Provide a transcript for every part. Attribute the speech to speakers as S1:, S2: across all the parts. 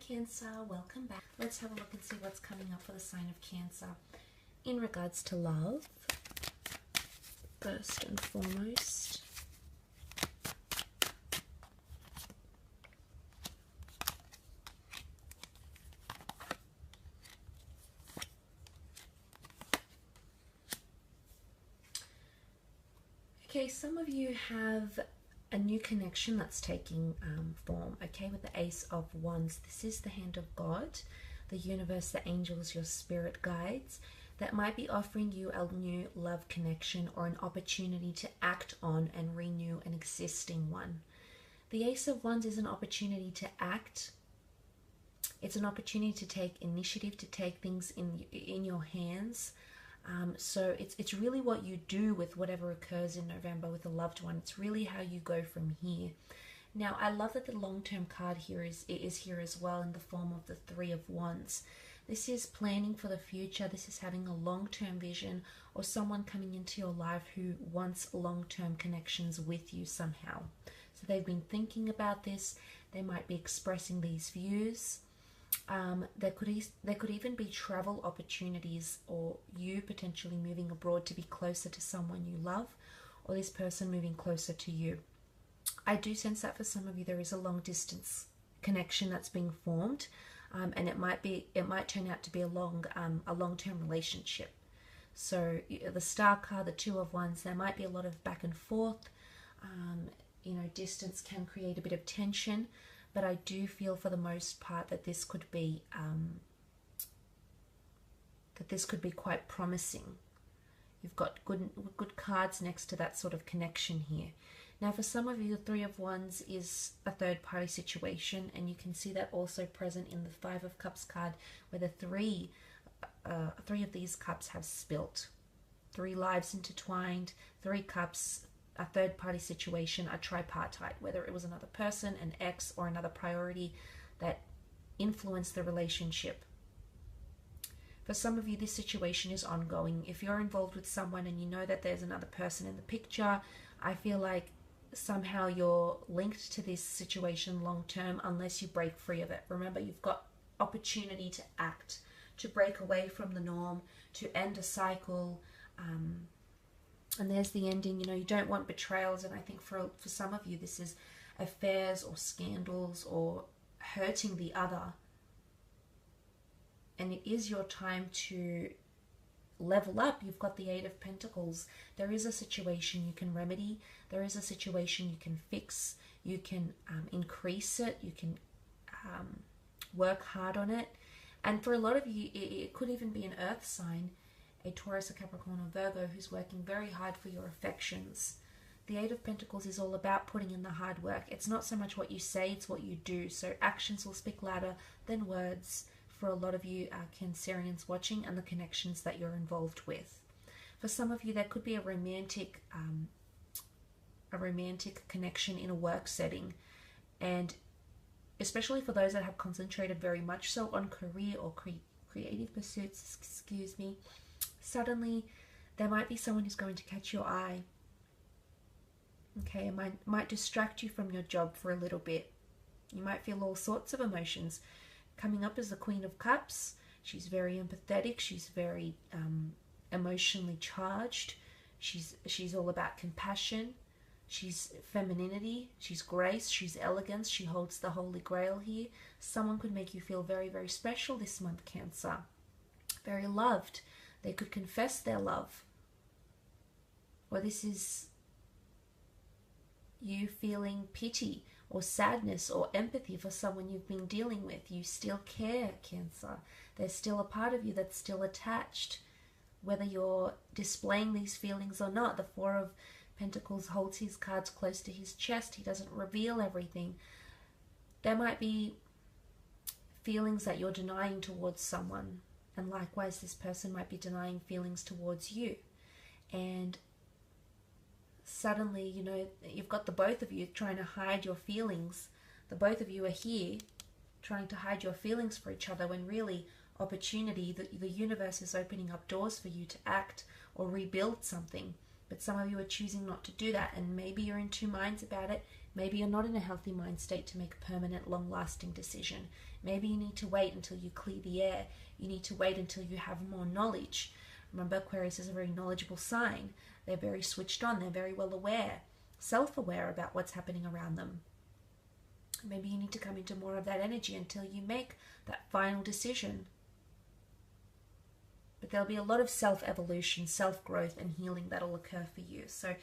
S1: Cancer, welcome back. Let's have a look and see what's coming up for the sign of Cancer in regards to love, first and foremost. Okay, some of you have a new connection that's taking form, okay, with the Ace of Wands. This is the hand of God, the universe, the angels, your spirit guides, that might be offering you a new love connection or an opportunity to act on and renew an existing one. The Ace of Wands is an opportunity to act. It's an opportunity to take initiative, to take things in your hands. So it's really what you do with whatever occurs in November with a loved one. It's really how you go from here. Now, I love that the long-term card here is here as well in the form of the Three of Wands. This is planning for the future. This is having a long-term vision, or someone coming into your life who wants long-term connections with you somehow. So they've been thinking about this. They might be expressing these views. There could even be travel opportunities, or you potentially moving abroad to be closer to someone you love, or this person moving closer to you. I do sense that for some of you there is a long distance connection that's being formed, and it might turn out to be a long-term relationship. So the Star card, the Two of Wands, there might be a lot of back and forth. Distance can create a bit of tension. But I do feel for the most part that this could be quite promising. You've got good cards next to that sort of connection here. Now, for some of you, the Three of Wands is a third-party situation, and you can see that also present in the Five of Cups card, where the three of these cups have spilt. 3 lives intertwined, 3 cups. A third-party situation, a tripartite, whether it was another person, an ex, or another priority that influenced the relationship. For some of you, this situation is ongoing. If you're involved with someone and you know that there's another person in the picture, I feel like somehow you're linked to this situation long-term unless you break free of it. Remember, you've got opportunity to act, to break away from the norm, to end a cycle, and there's the ending. You don't want betrayals, and I think for some of you this is affairs or scandals or hurting the other, and it is your time to level up. You've got the Eight of Pentacles. There is a situation you can remedy. There is a situation you can fix. You can increase it. You can work hard on it. And for a lot of you, it could even be an earth sign, a Taurus, a Capricorn, or Virgo, who's working very hard for your affections. The Eight of Pentacles is all about putting in the hard work. It's not so much what you say, it's what you do. So actions will speak louder than words for a lot of you Cancerians watching, and the connections that you're involved with. For some of you, there could be a romantic connection in a work setting, and especially for those that have concentrated very much so on career or creative pursuits, suddenly there might be someone who's going to catch your eye. Okay, it might distract you from your job for a little bit. You might feel all sorts of emotions. Coming up as the Queen of Cups, she's very empathetic, she's very emotionally charged, she's all about compassion, she's femininity, she's grace, she's elegance, she holds the Holy Grail here. Someone could make you feel very, very special this month, Cancer. Very loved. They could confess their love. Or this is you feeling pity or sadness or empathy for someone you've been dealing with. You still care, Cancer. There's still a part of you that's still attached, whether you're displaying these feelings or not. The Four of Pentacles holds his cards close to his chest. He doesn't reveal everything. There might be feelings that you're denying towards someone, and likewise this person might be denying feelings towards you. And suddenly, you've got the both of you trying to hide your feelings. The both of you are here trying to hide your feelings for each other, when really opportunity, the universe is opening up doors for you to act or rebuild something. But some of you are choosing not to do that, and maybe you're in two minds about it. Maybe you're not in a healthy mind state to make a permanent, long-lasting decision. Maybe you need to wait until you clear the air. You need to wait until you have more knowledge. Remember, Aquarius is a very knowledgeable sign. They're very switched on. They're very well aware, self-aware about what's happening around them. Maybe you need to come into more of that energy until you make that final decision. But there'll be a lot of self-evolution, self-growth, and healing that'll occur for you. So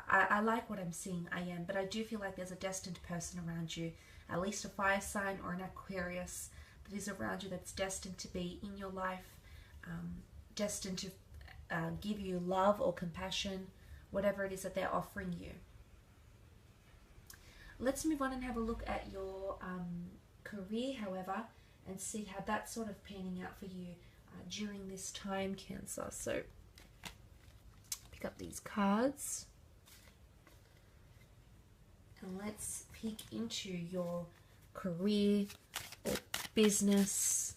S1: I like what I'm seeing, but I do feel like there's a destined person around you, at least a fire sign or an Aquarius that is around you that's destined to be in your life, destined to give you love or compassion, whatever it is that they're offering you. Let's move on and have a look at your career, however, and see how that's sort of panning out for you during this time, Cancer. So pick up these cards and let's peek into your career or business.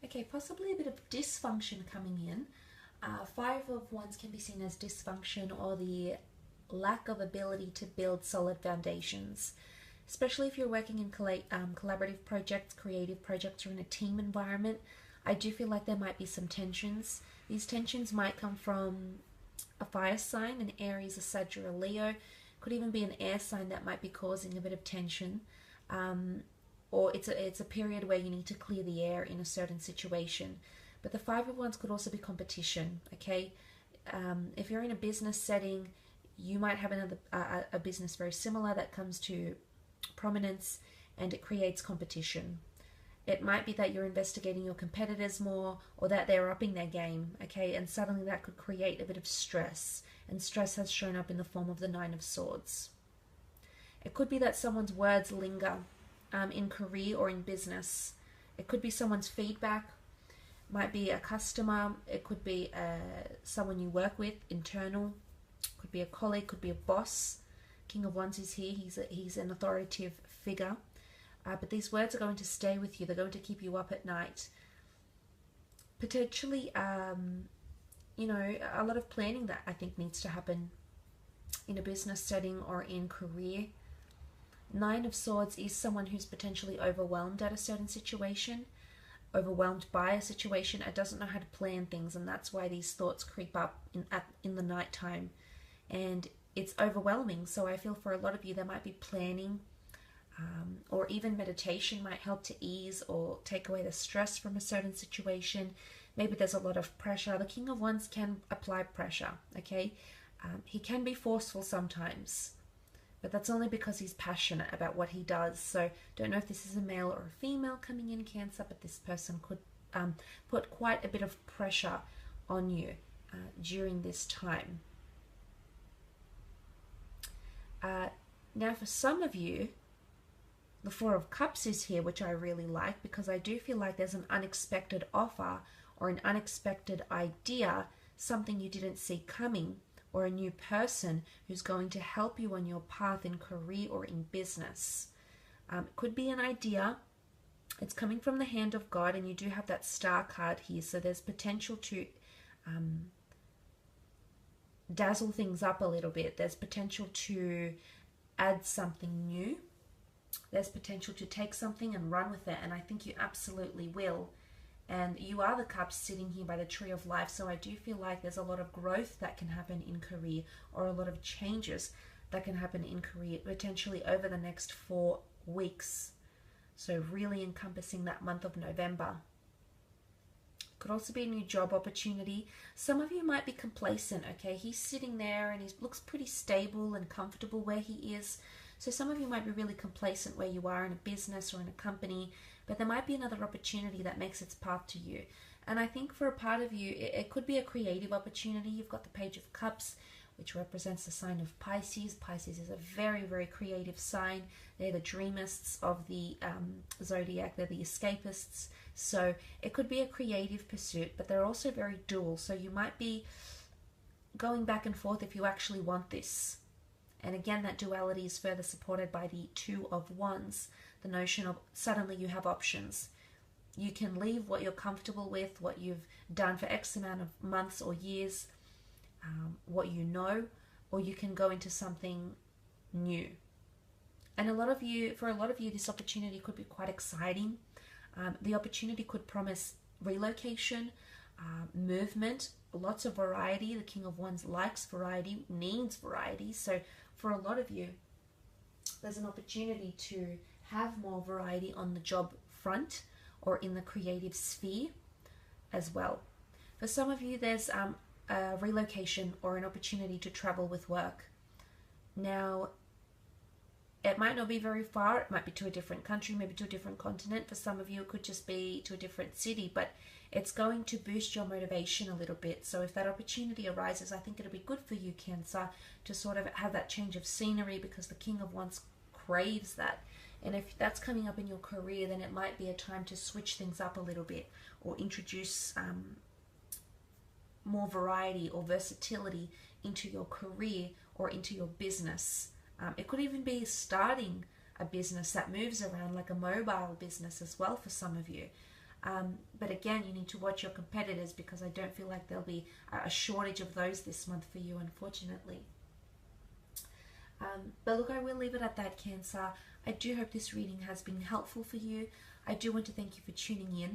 S1: Okay, possibly a bit of dysfunction coming in. Five of Wands can be seen as dysfunction or the lack of ability to build solid foundations, especially if you're working in collaborative projects, creative projects, or in a team environment. I do feel like there might be some tensions. These tensions might come from a fire sign, an Aries, a Sag, or a Leo. Could even be an air sign that might be causing a bit of tension. Or it's a period where you need to clear the air in a certain situation. But the Five of Wands could also be competition, okay? If you're in a business setting, you might have a business very similar that comes to prominence and it creates competition. It might be that you're investigating your competitors more or that they're upping their game, okay? And suddenly that could create a bit of stress. And stress has shown up in the form of the Nine of Swords. It could be that someone's words linger in career or in business. It could be someone's feedback, might be a customer, it could be someone you work with, internal, could be a colleague, could be a boss. King of Wands is here, he's an authoritative figure. But these words are going to stay with you, they're going to keep you up at night. Potentially, you know, a lot of planning that I think needs to happen in a business setting or in career. Nine of Swords is someone who's potentially overwhelmed at a certain situation, overwhelmed by a situation, and doesn't know how to plan things, and that's why these thoughts creep up in the night time, and it's overwhelming. So I feel for a lot of you there might be planning, or even meditation might help to ease or take away the stress from a certain situation. Maybe there's a lot of pressure. The King of Wands can apply pressure, okay? He can be forceful sometimes, but that's only because he's passionate about what he does. So don't know if this is a male or a female coming in, Cancer, but this person could put quite a bit of pressure on you during this time. Now for some of you, the Four of Cups is here, which I really like, because I do feel like there's an unexpected offer or an unexpected idea, something you didn't see coming, or a new person who's going to help you on your path in career or in business. It could be an idea. It's coming from the hand of God, and you do have that Star card here, so there's potential to dazzle things up a little bit. There's potential to add something new. There's potential to take something and run with it, and I think you absolutely will. And you are the Cups sitting here by the Tree of Life, so I do feel like there's a lot of growth that can happen in career, or a lot of changes that can happen in career, potentially over the next 4 weeks. So really encompassing that month of November. Could also be a new job opportunity. Some of you might be complacent, okay? He's sitting there and he looks pretty stable and comfortable where he is. So some of you might be really complacent where you are in a business or in a company, but there might be another opportunity that makes its path to you. And I think for a part of you, it could be a creative opportunity. You've got the Page of Cups, which represents the sign of Pisces. Pisces is a very, very creative sign. They're the dreamists of the zodiac. They're the escapists. So it could be a creative pursuit, but they're also very dual. So you might be going back and forth if you actually want this. And again, that duality is further supported by the Two of Wands, the notion of suddenly you have options. You can leave what you're comfortable with, what you've done for X amount of months or years, what you know, or you can go into something new. And for a lot of you, this opportunity could be quite exciting. The opportunity could promise relocation, movement, lots of variety. The King of Wands likes variety, needs variety. So for a lot of you, there's an opportunity to have more variety on the job front or in the creative sphere as well. For some of you, there's a relocation or an opportunity to travel with work. Now, it might not be very far. It might be to a different country, maybe to a different continent. For some of you, it could just be to a different city, but it's going to boost your motivation a little bit. So if that opportunity arises, I think it'll be good for you, Cancer, to sort of have that change of scenery, because the King of Wands craves that. And if that's coming up in your career, then it might be a time to switch things up a little bit, or introduce more variety or versatility into your career or into your business. It could even be starting a business that moves around, like a mobile business as well for some of you. But again, you need to watch your competitors, because I don't feel like there'll be a shortage of those this month for you, unfortunately. But look, I will leave it at that, Cancer. I do hope this reading has been helpful for you. I do want to thank you for tuning in.